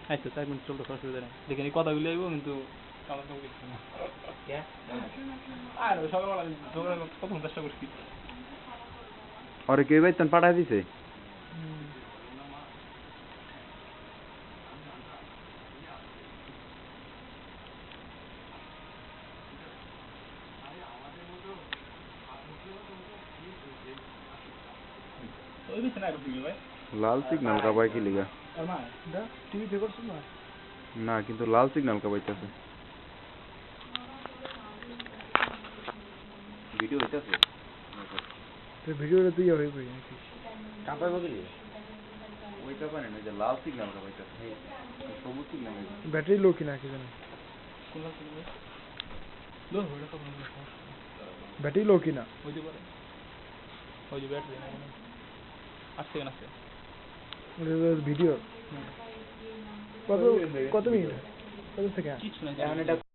আচ্ছা 4 মিনিট চলতে অসুবিধা নেই দেখেন এই কথাগুলি আইব কিন্তু আমার সঙ্গে কিছু না আর সকালবেলা প্রথম চেষ্টা করছি আরে কে ভাই তন পাঠাই দিছে ওই দিছে না রুটি ভাই লাল সিগন্যাল কা ভাই কি লিগা আর না দা টিভি তে করছ না না কিন্তু লাল সিগন্যাল কা বাইতাছে ভিডিও হইতাছে তো ভিডিওটা তুই হই ভাই নাকি কাপা বগলি ওই কাপা না যে লাল সিগন্যাল কা বাইতাছে সবুজ সিগন্যাল ব্যাটারি লো কিনা কি জানি কোন লাগছে ভাই লো হলো তো ব্যাটারি লো কিনা হইতে পারে ওই যে ব্যাটারি আসছে না আসছে ভিডিও কত মিনিট কত সেকেন্ড কিছু না